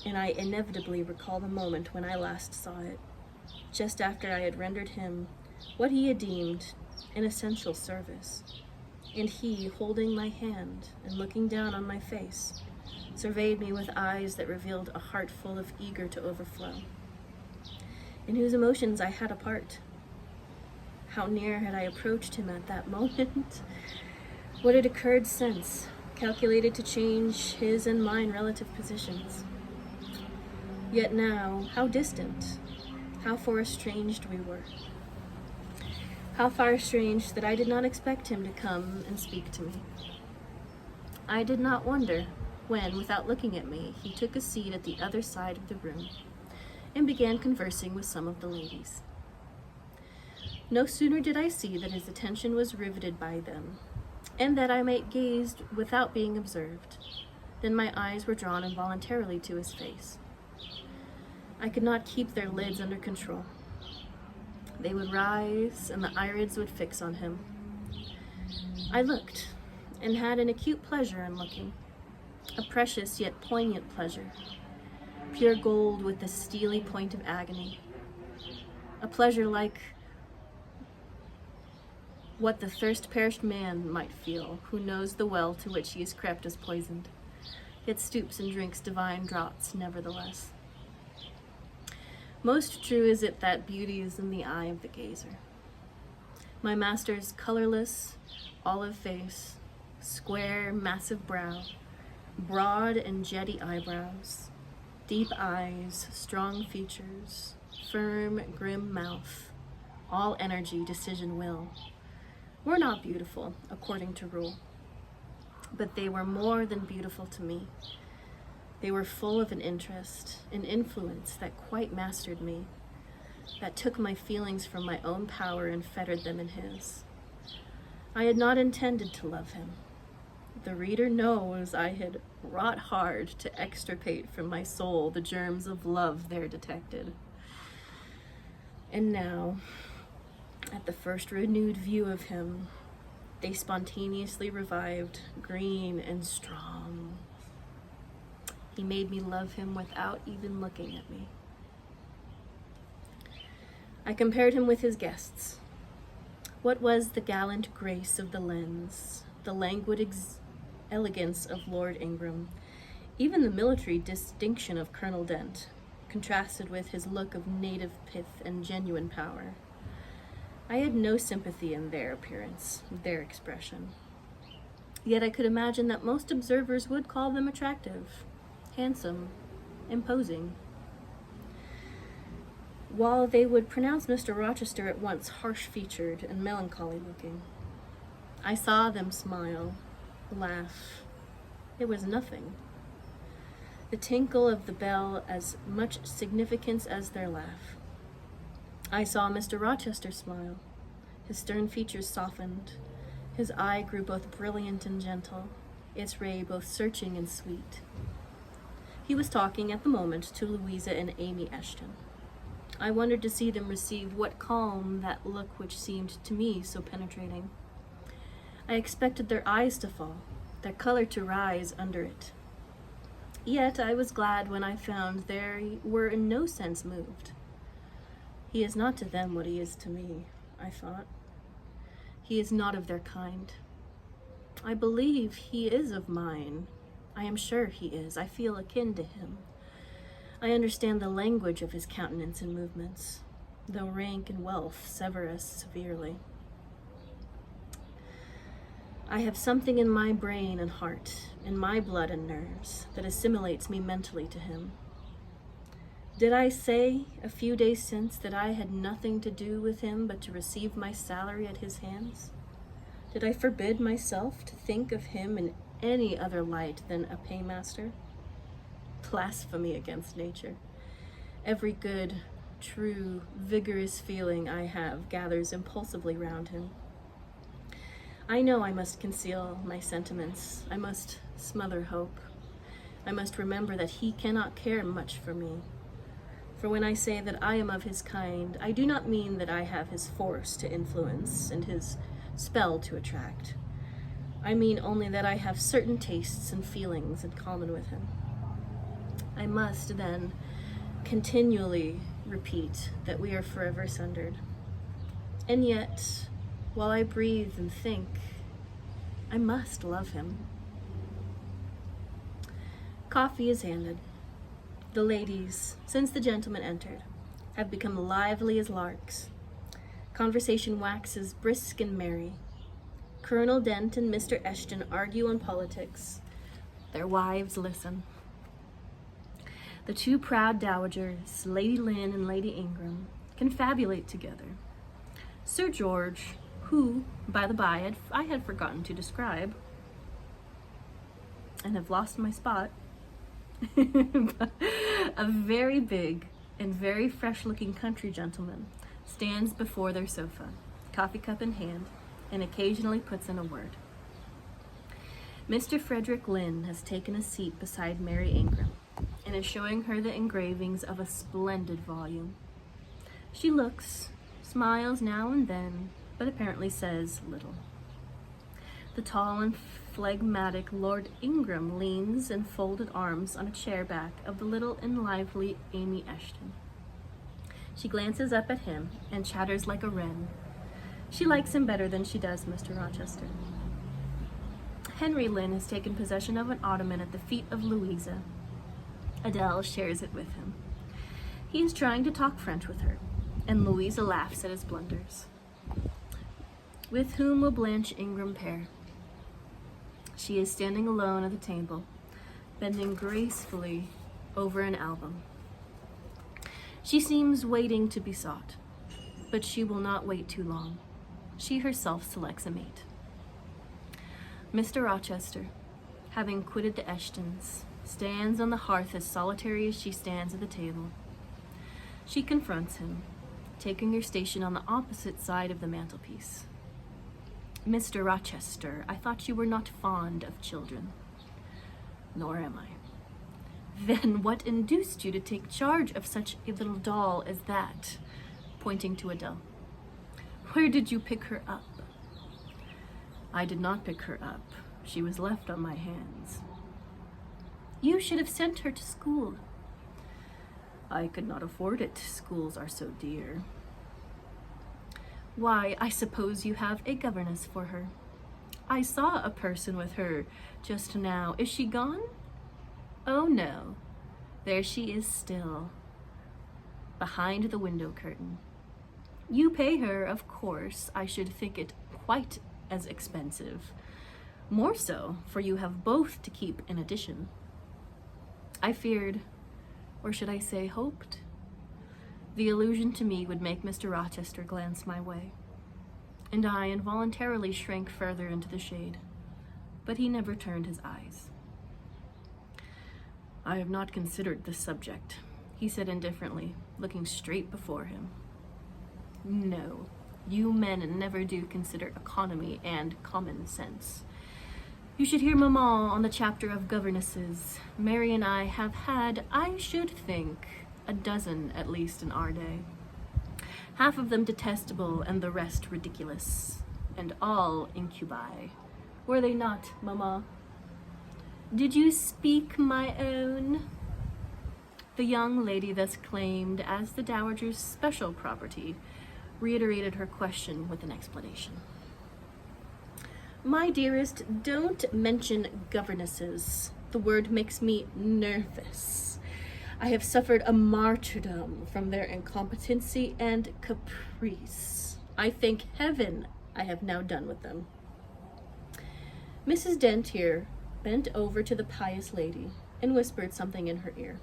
S2: and I inevitably recall the moment when I last saw it, just after I had rendered him what he had deemed an essential service, and he, holding my hand and looking down on my face, surveyed me with eyes that revealed a heart full of eager to overflow, in whose emotions I had a part. How near had I approached him at that moment? What had occurred since, calculated to change his and mine relative positions? Yet now, how distant, How far estranged we were. How far estranged that I did not expect him to come and speak to me. I did not wonder when, without looking at me, he took a seat at the other side of the room and began conversing with some of the ladies. No sooner did I see that his attention was riveted by them, and that I might gaze without being observed, than my eyes were drawn involuntarily to his face. I could not keep their lids under control. They would rise, and the irids would fix on him. I looked, and had an acute pleasure in looking, a precious yet poignant pleasure, pure gold with the steely point of agony, a pleasure like what the thirst-perished man might feel, who knows the well to which he is crept is poisoned, yet stoops and drinks divine draughts nevertheless. Most true is it that beauty is in the eye of the gazer. My master's colorless, olive face, square, massive brow, broad and jetty eyebrows, deep eyes, strong features, firm, grim mouth, all energy, decision, will, were not beautiful, according to rule. But they were more than beautiful to me. They were full of an interest, an influence that quite mastered me, that took my feelings from my own power and fettered them in his. I had not intended to love him. The reader knows I had wrought hard to extirpate from my soul the germs of love there detected. And now, at the first renewed view of him, they spontaneously revived, green and strong. He made me love him without even looking at me. I compared him with his guests. What was the gallant grace of the lens, the languid elegance of Lord Ingram, even the military distinction of Colonel Dent, contrasted with his look of native pith and genuine power? I had no sympathy in their appearance, their expression. Yet I could imagine that most observers would call them attractive, handsome, imposing, while they would pronounce Mr. Rochester at once harsh-featured and melancholy-looking. I saw them smile, laugh. It was nothing. The tinkle of the bell as much significance as their laugh. I saw Mr. Rochester smile. His stern features softened. His eye grew both brilliant and gentle, its ray both searching and sweet. He was talking at the moment to Louisa and Amy Eshton. I wondered to see them receive what calm that look which seemed to me so penetrating. I expected their eyes to fall, their color to rise under it. Yet I was glad when I found they were in no sense moved. He is not to them what he is to me, I thought. He is not of their kind. I believe he is of mine. I am sure he is. I feel akin to him. I understand the language of his countenance and movements, though rank and wealth sever us severely. I have something in my brain and heart, in my blood and nerves, that assimilates me mentally to him. Did I say a few days since that I had nothing to do with him but to receive my salary at his hands? Did I forbid myself to think of him in any other light than a paymaster? Blasphemy against nature. Every good, true, vigorous feeling I have gathers impulsively round him. I know I must conceal my sentiments. I must smother hope. I must remember that he cannot care much for me. For when I say that I am of his kind, I do not mean that I have his force to influence and his spell to attract. I mean only that I have certain tastes and feelings in common with him. I must, then, continually repeat that we are forever sundered. And yet, while I breathe and think, I must love him. Coffee is handed. The ladies, since the gentlemen entered, have become lively as larks. Conversation waxes brisk and merry. Colonel Dent and Mr. Eshton argue on politics. Their wives listen. The two proud dowagers, Lady Lynn and Lady Ingram, confabulate together. Sir George, who, by the by, I had forgotten to describe, and have lost my spot, a very big and very fresh-looking country gentleman, stands before their sofa, coffee cup in hand, and occasionally puts in a word. Mr. Frederick Lynn has taken a seat beside Mary Ingram and is showing her the engravings of a splendid volume. She looks, smiles now and then, but apparently says little. The tall and phlegmatic Lord Ingram leans in folded arms on a chair back of the little and lively Amy Eshton. She glances up at him and chatters like a wren. She likes him better than she does Mr. Rochester. Henry Lynn has taken possession of an ottoman at the feet of Louisa. Adele shares it with him. He is trying to talk French with her, and Louisa laughs at his blunders. With whom will Blanche Ingram pair? She is standing alone at the table, bending gracefully over an album. She seems waiting to be sought, but she will not wait too long. She herself selects a mate. Mr. Rochester, having quitted the Eshtons, stands on the hearth as solitary as she stands at the table. She confronts him, taking her station on the opposite side of the mantelpiece. Mr. Rochester, I thought you were not fond of children. Nor am I. Then what induced you to take charge of such a little doll as that? Pointing to Adele. Where did you pick her up? I did not pick her up. She was left on my hands. You should have sent her to school. I could not afford it. Schools are so dear. Why, I suppose you have a governess for her. I saw a person with her just now. Is she gone? Oh no, there she is still, behind the window curtain. You pay her, of course. I should think it quite as expensive. More so, for you have both to keep in addition. I feared, or should I say hoped, the allusion to me would make Mr. Rochester glance my way, and I involuntarily shrank further into the shade, but he never turned his eyes. I have not considered this subject, he said indifferently, looking straight before him. No, you men never do consider economy and common sense. You should hear Maman on the chapter of governesses. Mary and I have had, I should think, a dozen at least in our day. Half of them detestable and the rest ridiculous, and all incubi. Were they not, Mamma? Did you speak, my own? The young lady thus claimed as the dowager's special property reiterated her question with an explanation. My dearest, don't mention governesses. The word makes me nervous. I have suffered a martyrdom from their incompetency and caprice. I thank heaven I have now done with them. Mrs. Dent here bent over to the pious lady and whispered something in her ear.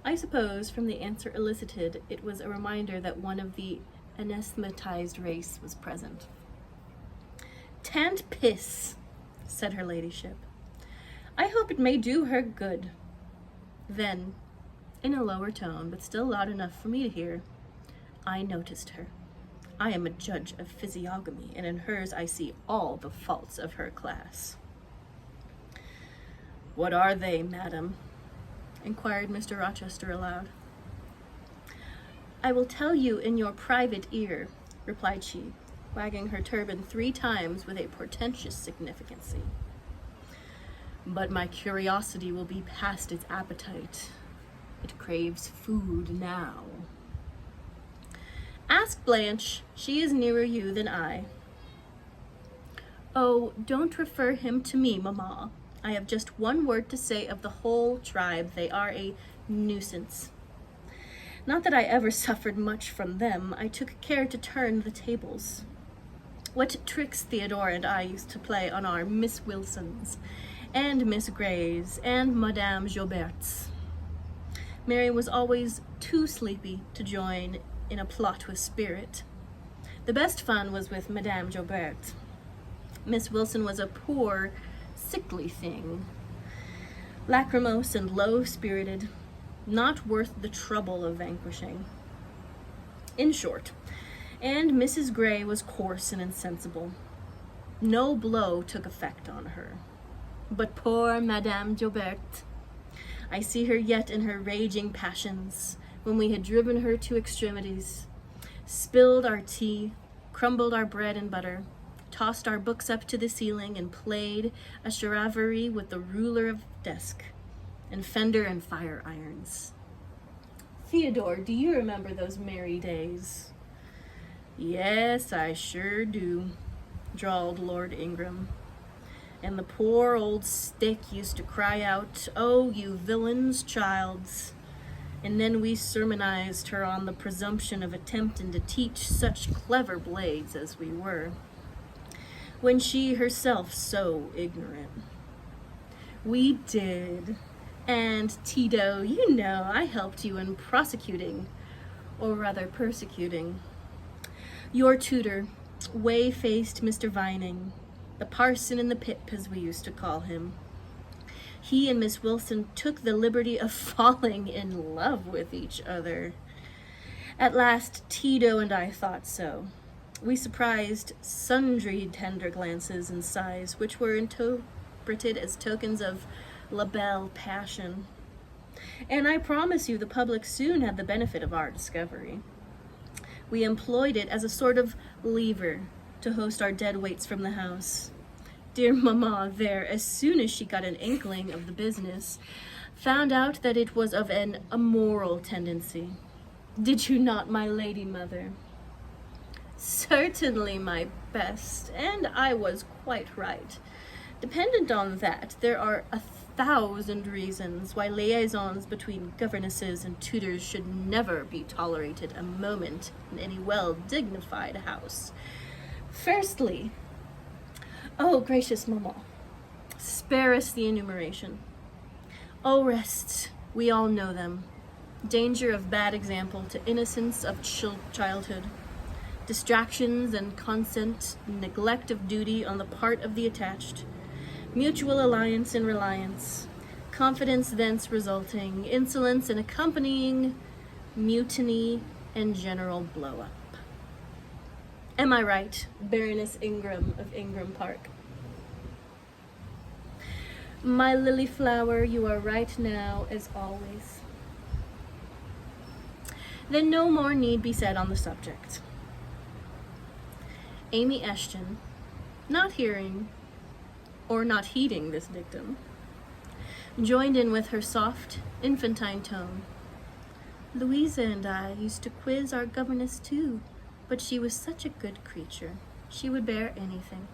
S2: I suppose from the answer elicited, it was a reminder that one of the anathematized race was present. Tant pis, said her ladyship. I hope it may do her good. Then, in a lower tone, but still loud enough for me to hear, I noticed her. I am a judge of physiognomy, and in hers I see all the faults of her class. What are they, madam? Inquired Mr. Rochester aloud. I will tell you in your private ear, replied she, wagging her turban 3 times with a portentous significancy. But my curiosity will be past its appetite. It craves food now. Ask Blanche. She is nearer you than I. Oh, don't refer him to me, Mamma. I have just one word to say of the whole tribe. They are a nuisance. Not that I ever suffered much from them. I took care to turn the tables. What tricks Theodore and I used to play on our Miss Wilsons, and Miss Greys, and Madame Joberts. Mary was always too sleepy to join in a plot with spirit. The best fun was with Madame Joubert. Miss Wilson was a poor, sickly thing, lachrymose and low-spirited, not worth the trouble of vanquishing. In short, and Mrs. Gray was coarse and insensible. No blow took effect on her. But poor Madame Joubert, I see her yet in her raging passions, when we had driven her to extremities, spilled our tea, crumbled our bread and butter, tossed our books up to the ceiling, and played a charivari with the ruler of desk, and fender and fire irons. Theodore, do you remember those merry days? Yes, I sure do, drawled Lord Ingram. And the poor old stick used to cry out, "Oh, you villains' childs." And then we sermonized her on the presumption of attempting to teach such clever blades as we were, when she herself so ignorant. We did. And Tito, you know, I helped you in prosecuting, or rather persecuting, your tutor, way-faced Mr. Vining, the parson in the pip, as we used to call him. He and Miss Wilson took the liberty of falling in love with each other. At last, Tito and I thought so. We surprised sundry tender glances and sighs, which were interpreted as tokens of la belle passion. And I promise you the public soon had the benefit of our discovery. We employed it as a sort of lever to host our dead weights from the house. Dear mamma there, as soon as she got an inkling of the business, found out that it was of an immoral tendency. Did you not, my lady mother? Certainly, my best, and I was quite right. Dependent on that, there are 1,000 reasons why liaisons between governesses and tutors should never be tolerated a moment in any well-dignified house. Firstly, oh, gracious mamma, spare us the enumeration. Oh, rest, we all know them. Danger of bad example to innocence of childhood, distractions and consent, neglect of duty on the part of the attached, mutual alliance and reliance, confidence thence resulting, insolence and accompanying mutiny and general blow-up. Am I right, Baroness Ingram of Ingram Park? My lily flower, you are right now as always. Then no more need be said on the subject. Amy Eshton, not hearing or not heeding this dictum, joined in with her soft, infantine tone. Louisa and I used to quiz our governess too, but she was such a good creature. She would bear anything.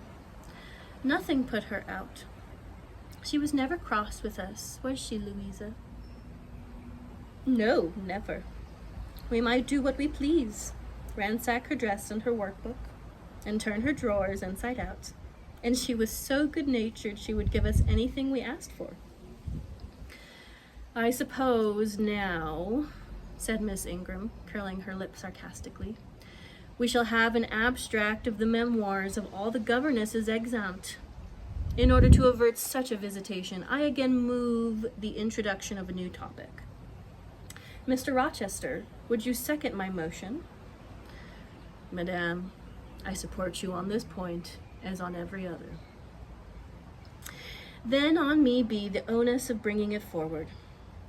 S2: Nothing put her out. She was never cross with us, was she, Louisa? No, never. We might do what we please, ransack her dress and her workbook, and turn her drawers inside out, and she was so good-natured she would give us anything we asked for. I suppose now, said Miss Ingram, curling her lip sarcastically, we shall have an abstract of the memoirs of all the governesses exeunt. In order to avert such a visitation, I again move the introduction of a new topic. Mr. Rochester, would you second my motion? Madame, I support you on this point, as on every other. Then on me be the onus of bringing it forward.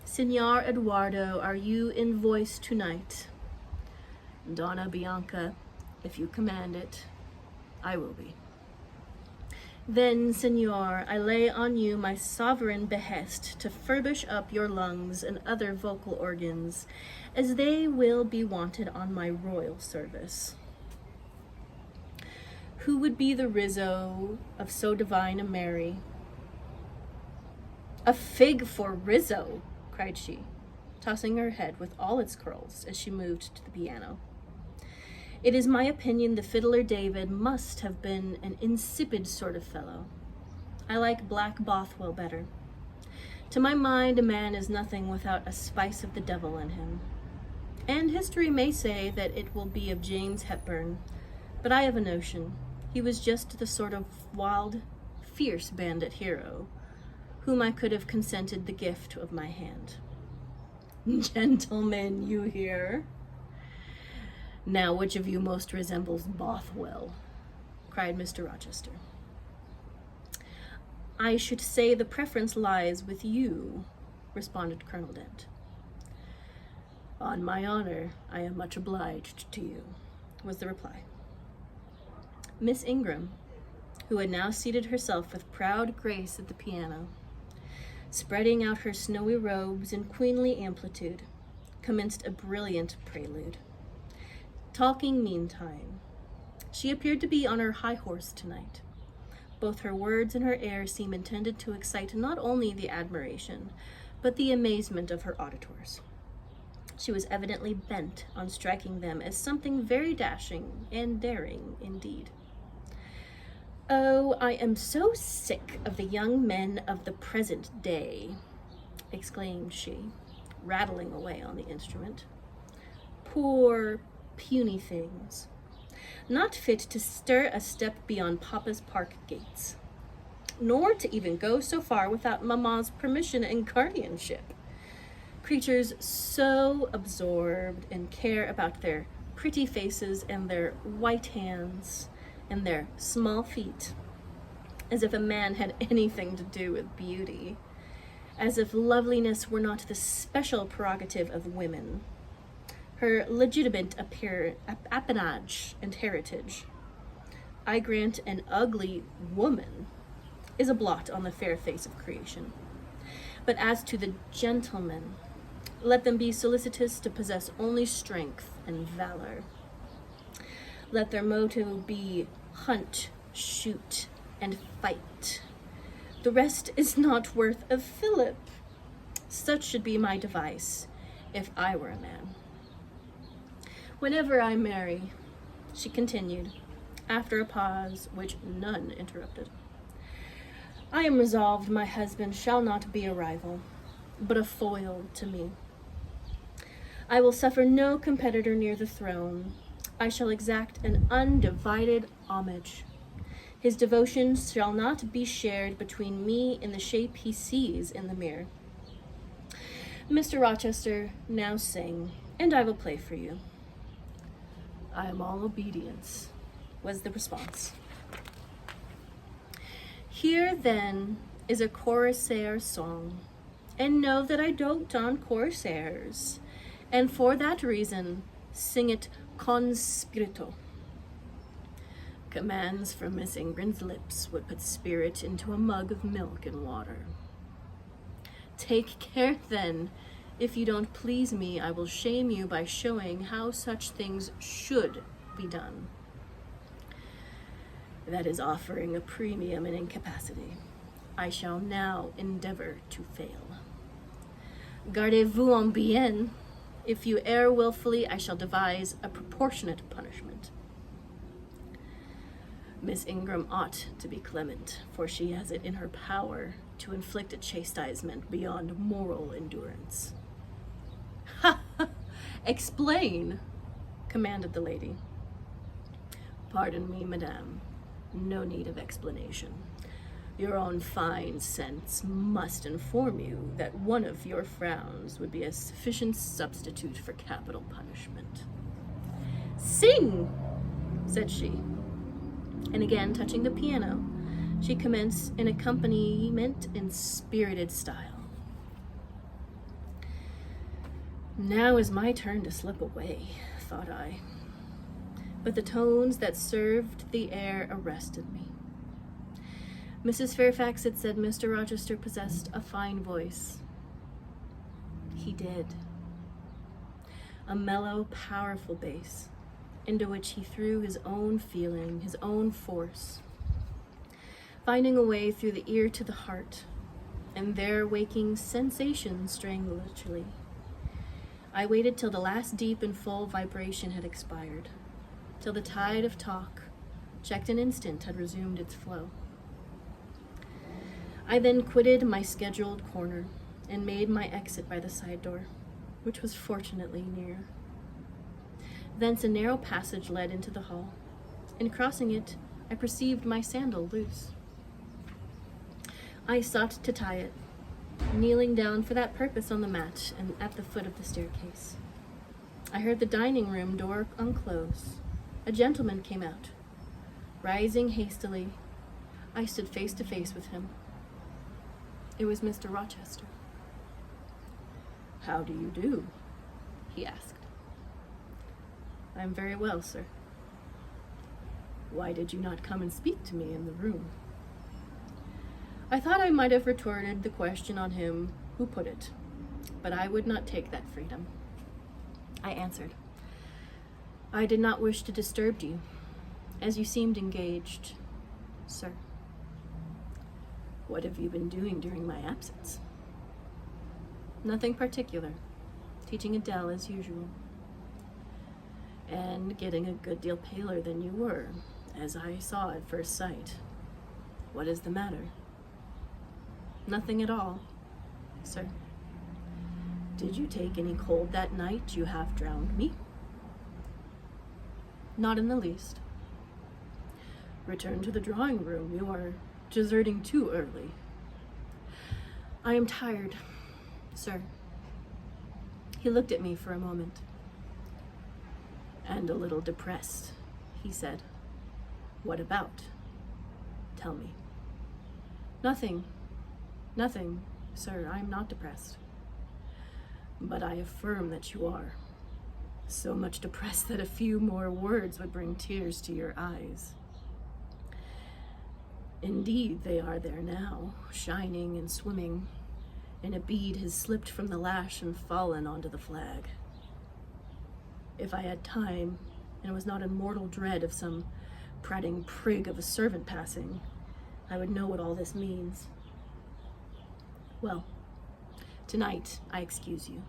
S2: Signor Eduardo, are you in voice tonight? Donna Bianca, if you command it, I will be. Then, Signor, I lay on you my sovereign behest to furbish up your lungs and other vocal organs, as they will be wanted on my royal service. Who would be the Rizzo of so divine a Mary? A fig for Rizzo, cried she, tossing her head with all its curls as she moved to the piano. It is my opinion the fiddler David must have been an insipid sort of fellow. I like Black Bothwell better. To my mind, a man is nothing without a spice of the devil in him. And history may say that it will be of James Hepburn, but I have a notion he was just the sort of wild, fierce bandit hero whom I could have consented the gift of my hand. Gentlemen, you hear? Now, which of you most resembles Bothwell? Cried Mr. Rochester. I should say the preference lies with you, responded Colonel Dent. On my honor, I am much obliged to you, was the reply. Miss Ingram, who had now seated herself with proud grace at the piano, spreading out her snowy robes in queenly amplitude, commenced a brilliant prelude. Talking meantime, she appeared to be on her high horse tonight. Both her words and her air seemed intended to excite not only the admiration, but the amazement of her auditors. She was evidently bent on striking them as something very dashing and daring indeed. Oh, I am so sick of the young men of the present day, exclaimed she, rattling away on the instrument. Poor, puny things, not fit to stir a step beyond Papa's park gates, nor to even go so far without Mamma's permission and guardianship. Creatures so absorbed in care about their pretty faces and their white hands and their small feet, as if a man had anything to do with beauty, as if loveliness were not the special prerogative of women, her legitimate appanage and heritage. I grant an ugly woman is a blot on the fair face of creation. But as to the gentlemen, let them be solicitous to possess only strength and valor. Let their motto be hunt, shoot, and fight. The rest is not worth a fillip. Such should be my device, if I were a man. Whenever I marry, she continued, after a pause which none interrupted, I am resolved my husband shall not be a rival, but a foil to me. I will suffer no competitor near the throne. I shall exact an undivided homage. His devotion shall not be shared between me and the shape he sees in the mirror. Mr. Rochester, now sing, and I will play for you. I am all obedience, was the response. Here, then, is a Corsair song, and know that I dote on Corsairs, and for that reason sing it con spirito. Commands from Miss Ingram's lips would put spirit into a mug of milk and water. Take care, then. If you don't please me, I will shame you by showing how such things should be done. That is offering a premium in incapacity. I shall now endeavor to fail. Gardez-vous en bien. If you err willfully, I shall devise a proportionate punishment. Miss Ingram ought to be clement, for she has it in her power to inflict a chastisement beyond moral endurance. Ha! Explain, commanded the lady. Pardon me, madame. No need of explanation. Your own fine sense must inform you that one of your frowns would be a sufficient substitute for capital punishment. Sing, said she, and again touching the piano, she commenced an accompaniment in spirited style. Now is my turn to slip away, thought I, but the tones that served the air arrested me. Mrs. Fairfax had said Mr. Rochester possessed a fine voice. He did. A mellow, powerful bass, into which he threw his own feeling, his own force, finding a way through the ear to the heart, and there waking sensation strangely. I waited till the last deep and full vibration had expired, till the tide of talk, checked an instant, had resumed its flow. I then quitted my scheduled corner and made my exit by the side door, which was fortunately near. Thence a narrow passage led into the hall. In crossing it, I perceived my sandal loose. I sought to tie it, kneeling down for that purpose on the mat and at the foot of the staircase. I heard the dining room door unclose. A gentleman came out. Rising hastily, I stood face to face with him. It was Mr. Rochester. "How do you do?" he asked. "I am very well, sir." "Why did you not come and speak to me in the room?" I thought I might have retorted the question on him who put it, but I would not take that freedom. I answered, "I did not wish to disturb you, as you seemed engaged, sir." "What have you been doing during my absence?" "Nothing particular. Teaching Adele as usual." "And getting a good deal paler than you were, as I saw at first sight. What is the matter?" "Nothing at all, sir." "Did you take any cold that night? You half drowned me." "Not in the least." "Return to the drawing room. You are deserting too early." "I am tired, sir." He looked at me for a moment. "And a little depressed," he said. "What about? Tell me." Nothing, sir. I am not depressed." "But I affirm that you are. So much depressed that a few more words would bring tears to your eyes." "Indeed, they are there now, shining and swimming, and a bead has slipped from the lash and fallen onto the flag. If I had time, and was not in mortal dread of some prating prig of a servant passing, I would know what all this means. Well, tonight I excuse you,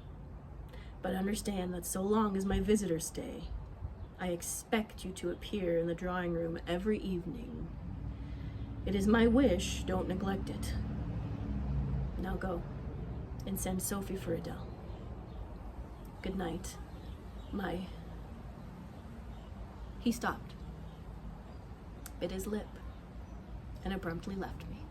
S2: but understand that so long as my visitors stay, I expect you to appear in the drawing room every evening. It is my wish, don't neglect it. Now go, and send Sophie for Adele. Good night, my..." He stopped, bit his lip, and abruptly left me.